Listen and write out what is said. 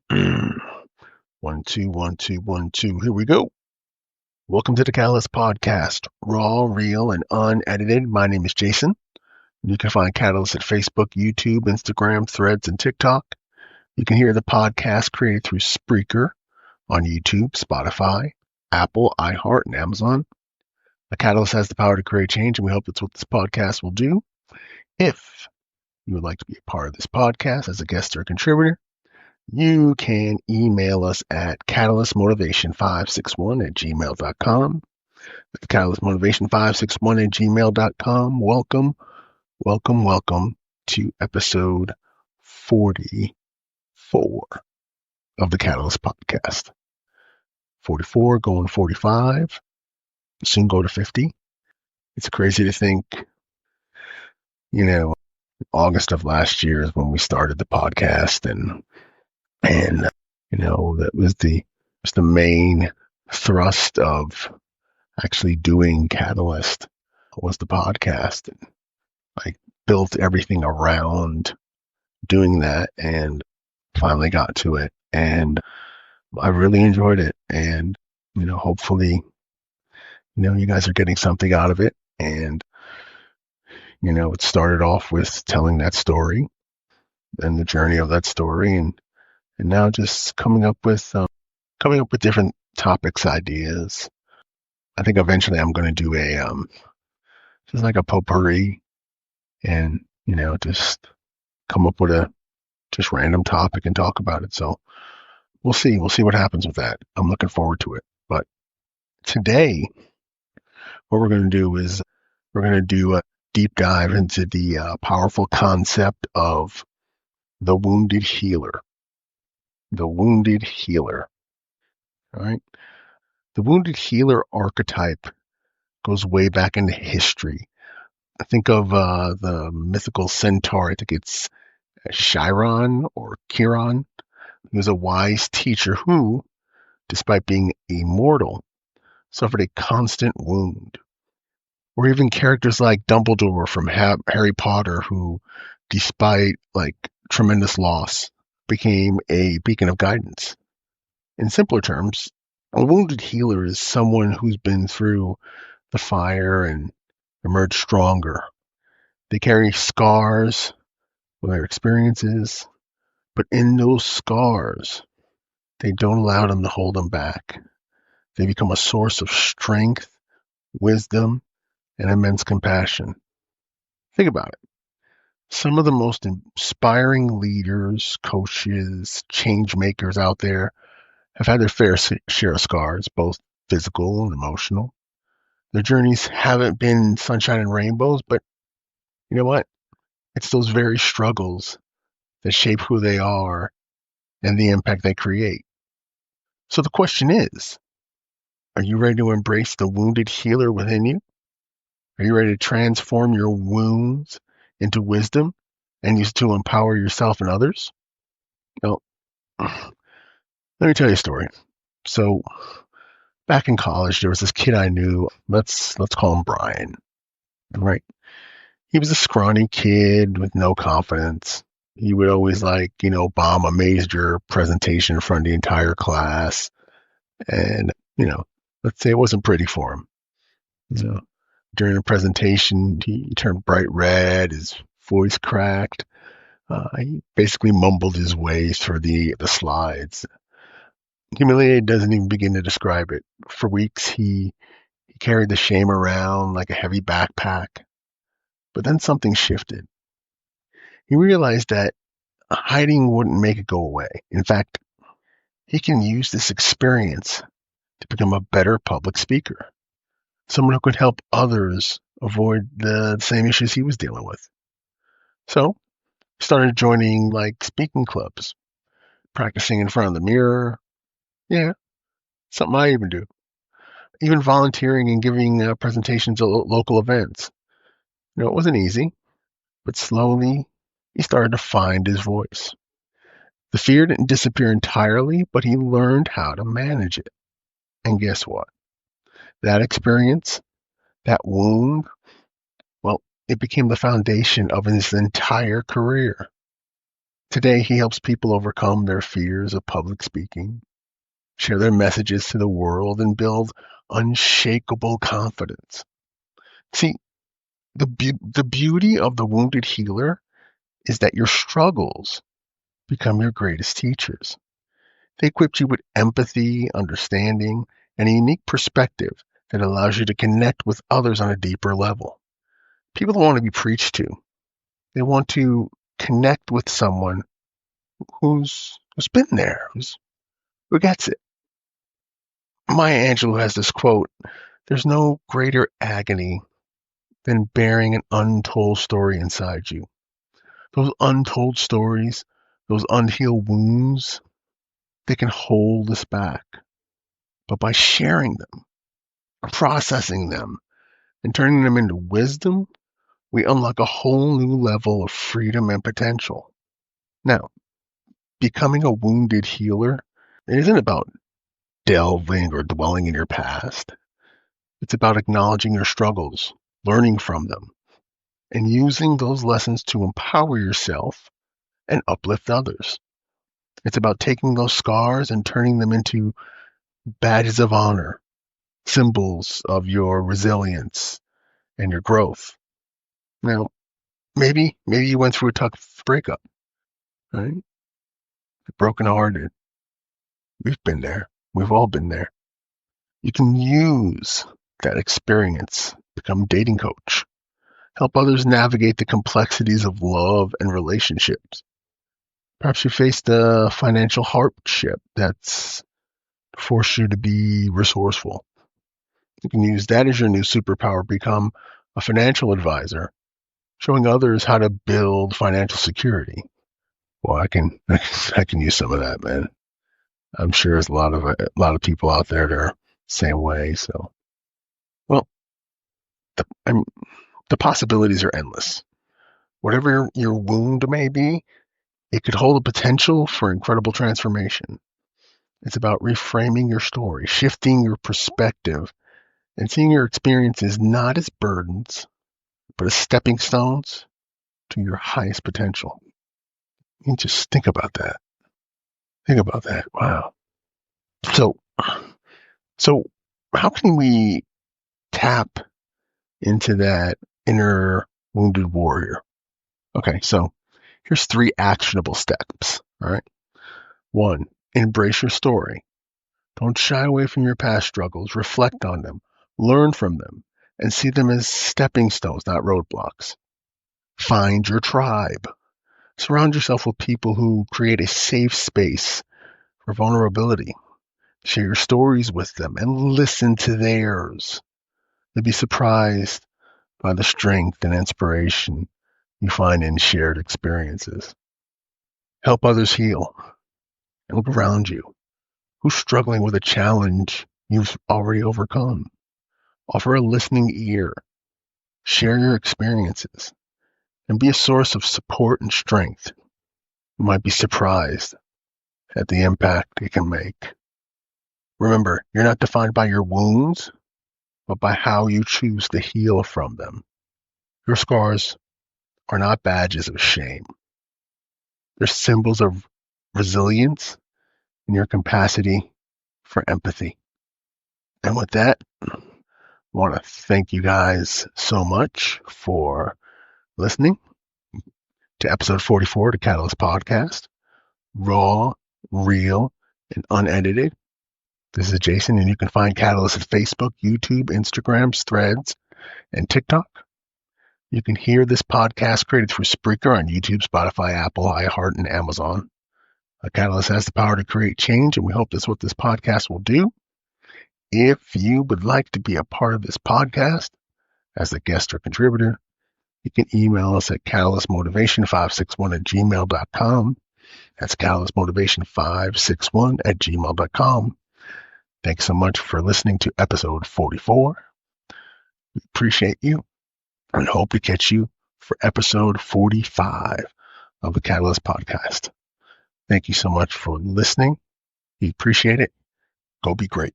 One, two, one, two, one, two. Here we go. Welcome to the Catalyst Podcast, raw, real, and unedited. My name is Jason. You can find Catalyst at Facebook, YouTube, Instagram, Threads, and TikTok. You can hear the podcast created through Spreaker on YouTube, Spotify, Apple, iHeart, and Amazon. The Catalyst has the power to create change, and we hope that's what this podcast will do. If you would like to be a part of this podcast as a guest or a contributor, you can email us at catalystmotivation561@gmail.com. That's catalystmotivation561@gmail.com. Welcome, welcome, welcome to episode 44 of the Catalyst Podcast. 44 going 45. Soon go to 50. It's crazy to think, August of last year is when we started the podcast, and that was the main thrust of actually doing Catalyst was the podcast. And I built everything around doing that and finally got to it. And I really enjoyed it. And, hopefully, you guys are getting something out of it. And, it started off with telling that story and the journey of that story. And now just coming up with different topics, ideas. I think eventually I'm going to do just like a potpourri, and just come up with a just random topic and talk about it. So we'll see what happens with that. I'm looking forward to it. But today, what we're going to do is we're going to do a deep dive into the powerful concept of the wounded healer. The wounded healer. All right. The wounded healer archetype goes way back into history. I think of the mythical centaur. I think it's Chiron or Chiron. He was a wise teacher who, despite being immortal, suffered a constant wound. Or even characters like Dumbledore from Harry Potter, who, despite tremendous loss, became a beacon of guidance. In simpler terms, a wounded healer is someone who's been through the fire and emerged stronger. They carry scars from their experiences, but in those scars, they don't allow them to hold them back. They become a source of strength, wisdom, and immense compassion. Think about it. Some of the most inspiring leaders, coaches, change makers out there have had their fair share of scars, both physical and emotional. Their journeys haven't been sunshine and rainbows, but you know what? It's those very struggles that shape who they are and the impact they create. So the question is, are you ready to embrace the wounded healer within you? Are you ready to transform your wounds into wisdom and use it to empower yourself and others? Well, let me tell you a story. So back in college, there was this kid I knew. Let's call him Brian. Right? He was a scrawny kid with no confidence. He would always bomb a major presentation in front of the entire class. And, let's say it wasn't pretty for him. So during the presentation, he turned bright red, his voice cracked. He basically mumbled his way through the slides. Humiliated doesn't even begin to describe it. For weeks, he carried the shame around like a heavy backpack. But then something shifted. He realized that hiding wouldn't make it go away. In fact, he can use this experience to become a better public speaker, someone who could help others avoid the same issues he was dealing with. So he started joining speaking clubs, practicing in front of the mirror. Yeah, something I even do. Even volunteering and giving presentations at local events. It wasn't easy, but slowly he started to find his voice. The fear didn't disappear entirely, but he learned how to manage it. And guess what? That experience, that wound, well, it became the foundation of his entire career. Today, he helps people overcome their fears of public speaking, share their messages to the world, and build unshakable confidence. See, the beauty of the wounded healer is that your struggles become your greatest teachers. They equip you with empathy, understanding, and a unique perspective that allows you to connect with others on a deeper level. People don't want to be preached to. They want to connect with someone who's been there, who gets it. Maya Angelou has this quote: "There's no greater agony than bearing an untold story inside you. Those untold stories, those unhealed wounds, they can hold us back. But by sharing them, processing them, and turning them into wisdom, we unlock a whole new level of freedom and potential." Now, becoming a wounded healer, it isn't about delving or dwelling in your past. It's about acknowledging your struggles, learning from them, and using those lessons to empower yourself and uplift others. It's about taking those scars and turning them into badges of honor, symbols of your resilience and your growth. Now, maybe you went through a tough breakup, right? Brokenhearted. We've been there. We've all been there. You can use that experience, become a dating coach, help others navigate the complexities of love and relationships. Perhaps you faced a financial hardship that's forced you to be resourceful. You can use that as your new superpower, become a financial advisor, showing others how to build financial security. Well, I can use some of that, man. I'm sure there's a lot of people out there that are the same way. So, well, the possibilities are endless. Whatever your wound may be, it could hold the potential for incredible transformation. It's about reframing your story, shifting your perspective, and seeing your experiences not as burdens, but as stepping stones to your highest potential. You just think about that. Think about that. Wow. So how can we tap into that inner wounded warrior? Okay, so here's 3 actionable steps. All right. 1, embrace your story. Don't shy away from your past struggles. Reflect on them, learn from them, and see them as stepping stones, not roadblocks. Find your tribe. Surround yourself with people who create a safe space for vulnerability. Share your stories with them and listen to theirs. You'll be surprised by the strength and inspiration you find in shared experiences. Help others heal and look around you. Who's struggling with a challenge you've already overcome? Offer a listening ear. Share your experiences and be a source of support and strength. You might be surprised at the impact it can make. Remember, you're not defined by your wounds, but by how you choose to heal from them. Your scars are not badges of shame. They're symbols of resilience and your capacity for empathy. And with that, I want to thank you guys so much for listening to episode 44 of the Catalyst Podcast. Raw, real, and unedited. This is Jason, and you can find Catalyst at Facebook, YouTube, Instagram, Threads, and TikTok. You can hear this podcast created through Spreaker on YouTube, Spotify, Apple, iHeart, and Amazon. Catalyst has the power to create change, and we hope that's what this podcast will do. If you would like to be a part of this podcast as a guest or contributor, you can email us at catalystmotivation561@gmail.com. That's catalystmotivation561@gmail.com. Thanks so much for listening to episode 44. We appreciate you and hope to catch you for episode 45 of the Catalyst Podcast. Thank you so much for listening. We appreciate it. Go be great.